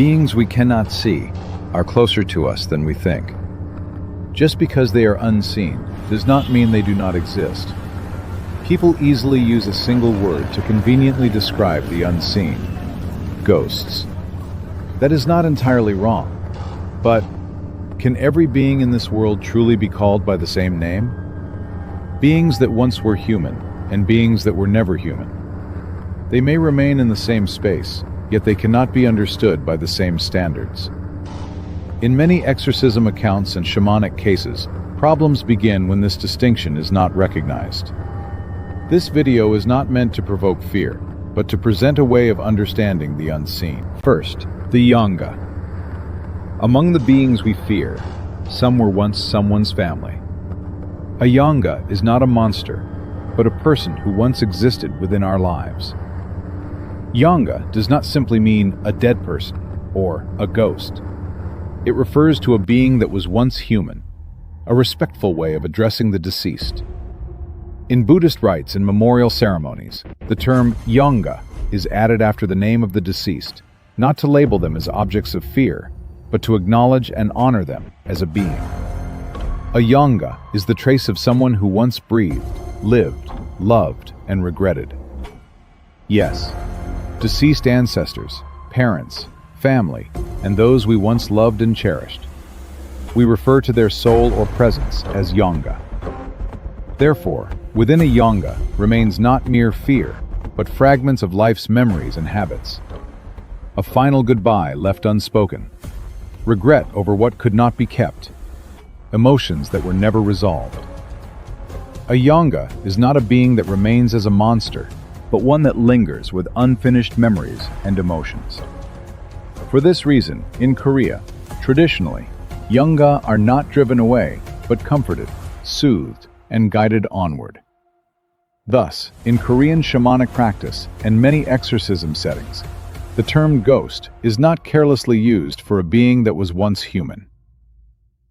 Beings we cannot see are closer to us than we think. Just because they are unseen does not mean they do not exist. People easily use a single word to conveniently describe the unseen: ghosts. That is not entirely wrong, but can every being in this world truly be called by the same name? Beings that once were human, and beings that were never human. They may remain in the same space, yet they cannot be understood by the same standards. In many exorcism accounts and shamanic cases, problems begin when this distinction is not recognized. This video is not meant to provoke fear, but to present a way of understanding the unseen. First, the Yeongga. Among the beings we fear, some were once someone's family. A Yeongga is not a monster, but a person who once existed within our lives. Yeongga does not simply mean a dead person or a ghost. It refers to a being that was once human, a respectful way of addressing the deceased. In Buddhist rites and memorial ceremonies, the term Yeongga is added after the name of the deceased, not to label them as objects of fear, but to acknowledge and honor them as a being. A Yeongga is the trace of someone who once breathed, lived, loved, and regretted. Yes, deceased ancestors, parents, family, and those we once loved and cherished. We refer to their soul or presence as Yeongga. Therefore, within a Yeongga remains not mere fear, but fragments of life's memories and habits. A final goodbye left unspoken. Regret over what could not be kept. Emotions that were never resolved. A Yeongga is not a being that remains as a monster, but one that lingers with unfinished memories and emotions. For this reason, in Korea, traditionally, Yeongga are not driven away, but comforted, soothed, and guided onward. Thus, in Korean shamanic practice and many exorcism settings, the term ghost is not carelessly used for a being that was once human.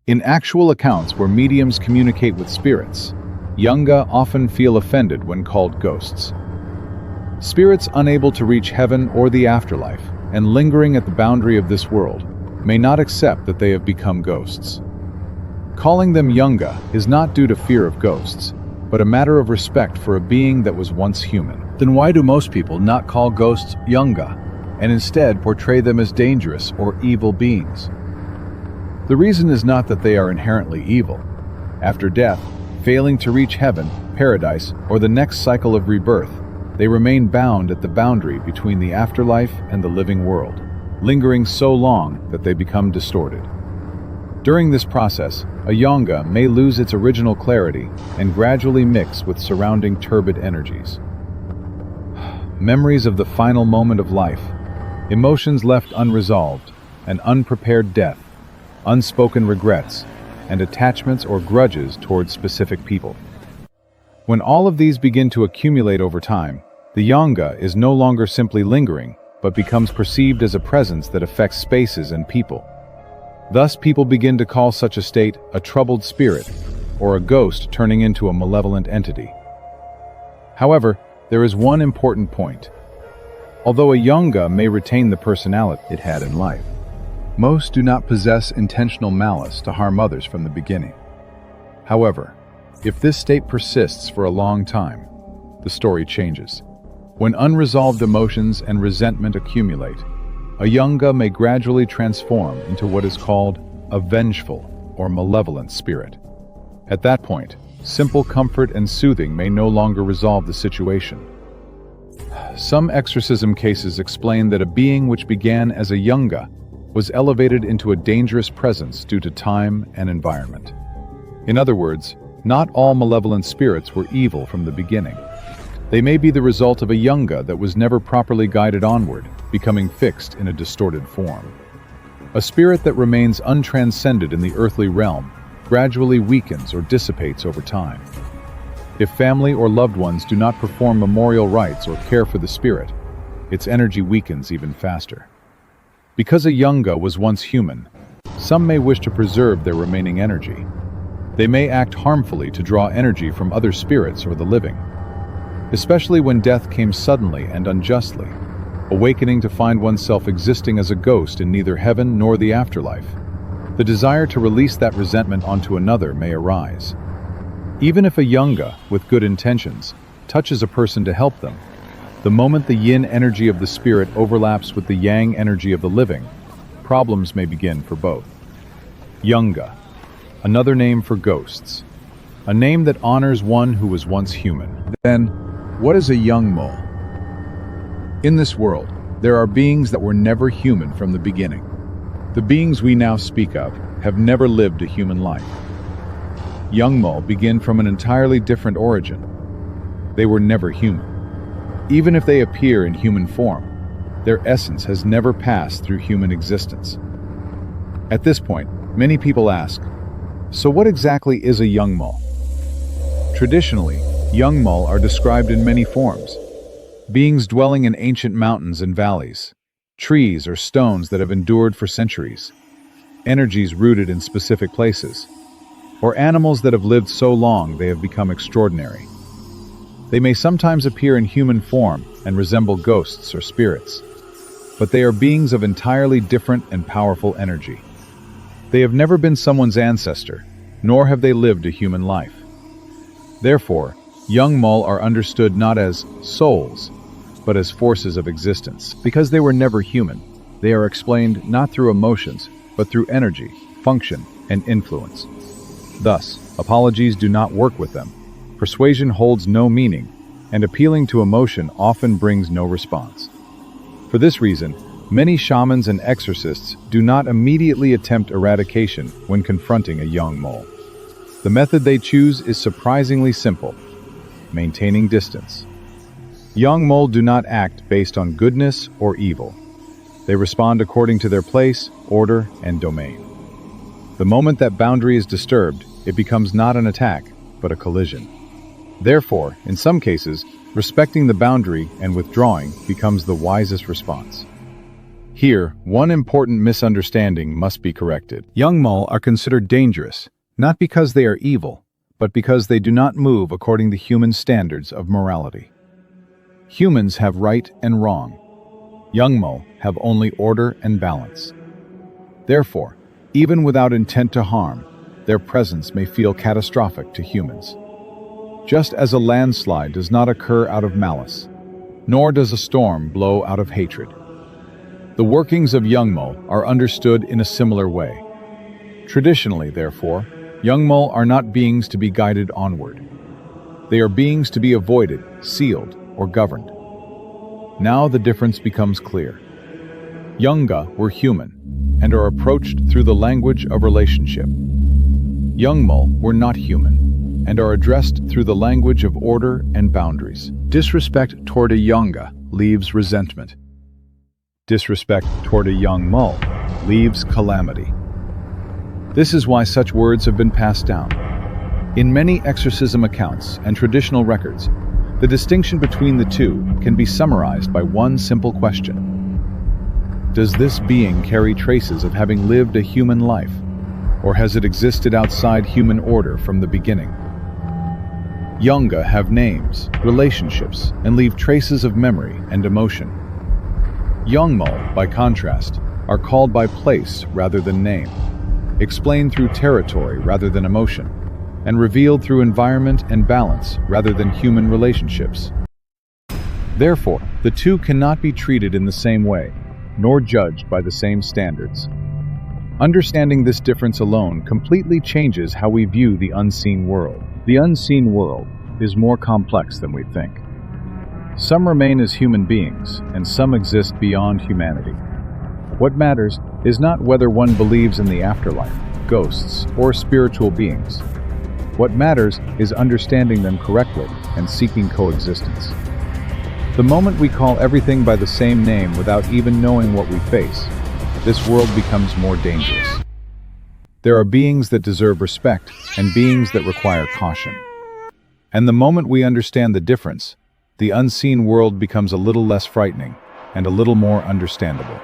In actual accounts where mediums communicate with spirits, Yeongga often feel offended when called ghosts. Spirits unable to reach heaven or the afterlife and lingering at the boundary of this world may not accept that they have become ghosts. Calling them Yeongga is not due to fear of ghosts, but a matter of respect for a being that was once human. Then why do most people not call ghosts Yeongga and instead portray them as dangerous or evil beings? The reason is not that they are inherently evil. After death, failing to reach heaven, paradise, or the next cycle of rebirth, they remain bound at the boundary between the afterlife and the living world, lingering so long that they become distorted. During this process, a Yeongga may lose its original clarity and gradually mix with surrounding turbid energies. Memories of the final moment of life, emotions left unresolved, an unprepared death, unspoken regrets, and attachments or grudges towards specific people. When all of these begin to accumulate over time, the Yeongga is no longer simply lingering, but becomes perceived as a presence that affects spaces and people. Thus, people begin to call such a state a troubled spirit, or a ghost turning into a malevolent entity. However, there is one important point. Although a Yeongga may retain the personality it had in life, most do not possess intentional malice to harm others from the beginning. However, if this state persists for a long time, the story changes. When unresolved emotions and resentment accumulate, a Yeongga may gradually transform into what is called a vengeful or malevolent spirit. At that point, simple comfort and soothing may no longer resolve the situation. Some exorcism cases explain that a being which began as a Yeongga was elevated into a dangerous presence due to time and environment. In other words, not all malevolent spirits were evil from the beginning. They may be the result of a Yeongga that was never properly guided onward, becoming fixed in a distorted form. A spirit that remains untranscended in the earthly realm gradually weakens or dissipates over time. If family or loved ones do not perform memorial rites or care for the spirit, its energy weakens even faster. Because a Yeongga was once human, some may wish to preserve their remaining energy. They may act harmfully to draw energy from other spirits or the living. Especially when death came suddenly and unjustly, awakening to find oneself existing as a ghost in neither heaven nor the afterlife. The desire to release that resentment onto another may arise. Even if a Yeongga, with good intentions, touches a person to help them, the moment the yin energy of the spirit overlaps with the yang energy of the living, problems may begin for both. Yeongga, another name for ghosts, a name that honors one who was once human. Then, what is a Yeongmul? In this world, there are beings that were never human from the beginning. The beings we now speak of have never lived a human life. Yeongmul begin from an entirely different origin. They were never human. Even if they appear in human form, their essence has never passed through human existence. At this point, many people ask, so what exactly is a Yeongmul? Traditionally, Yeongmul are described in many forms. Beings dwelling in ancient mountains and valleys, trees or stones that have endured for centuries, energies rooted in specific places, or animals that have lived so long they have become extraordinary. They may sometimes appear in human form and resemble ghosts or spirits, but they are beings of entirely different and powerful energy. They have never been someone's ancestor, nor have they lived a human life. Therefore, Yeongmul are understood not as souls, but as forces of existence. Because they were never human, they are explained not through emotions, but through energy, function, and influence. Thus, apologies do not work with them, persuasion holds no meaning, and appealing to emotion often brings no response. For this reason, many shamans and exorcists do not immediately attempt eradication when confronting a Yeongmul. The method they choose is surprisingly simple: maintaining distance. Yeongmul do not act based on goodness or evil. They respond according to their place, order, and domain. The moment that boundary is disturbed, it becomes not an attack, but a collision. Therefore, in some cases, respecting the boundary and withdrawing becomes the wisest response. Here, one important misunderstanding must be corrected. Yeongmul are considered dangerous, not because they are evil, but because they do not move according to human standards of morality. Humans have right and wrong. Yeongmul have only order and balance. Therefore, even without intent to harm, their presence may feel catastrophic to humans. Just as a landslide does not occur out of malice, nor does a storm blow out of hatred. The workings of Yeongmul are understood in a similar way. Traditionally, therefore, Yeongmul are not beings to be guided onward. They are beings to be avoided, sealed, or governed. Now the difference becomes clear. Yeongga were human, and are approached through the language of relationship. Yeongmul were not human, and are addressed through the language of order and boundaries. Disrespect toward a Yeongga leaves resentment. Disrespect toward a Yeongmul leaves calamity. This is why such words have been passed down. In many exorcism accounts and traditional records, the distinction between the two can be summarized by one simple question. Does this being carry traces of having lived a human life, or has it existed outside human order from the beginning? Yeongga have names, relationships, and leave traces of memory and emotion. Yeongmul, by contrast, are called by place rather than name, explained through territory rather than emotion, and revealed through environment and balance rather than human relationships. Therefore, the two cannot be treated in the same way, nor judged by the same standards. Understanding this difference alone completely changes how we view the unseen world. The unseen world is more complex than we think. Some remain as human beings, and some exist beyond humanity. What matters is not whether one believes in the afterlife, ghosts, or spiritual beings. What matters is understanding them correctly and seeking coexistence. The moment we call everything by the same name without even knowing what we face, this world becomes more dangerous. There are beings that deserve respect and beings that require caution. And the moment we understand the difference, the unseen world becomes a little less frightening and a little more understandable.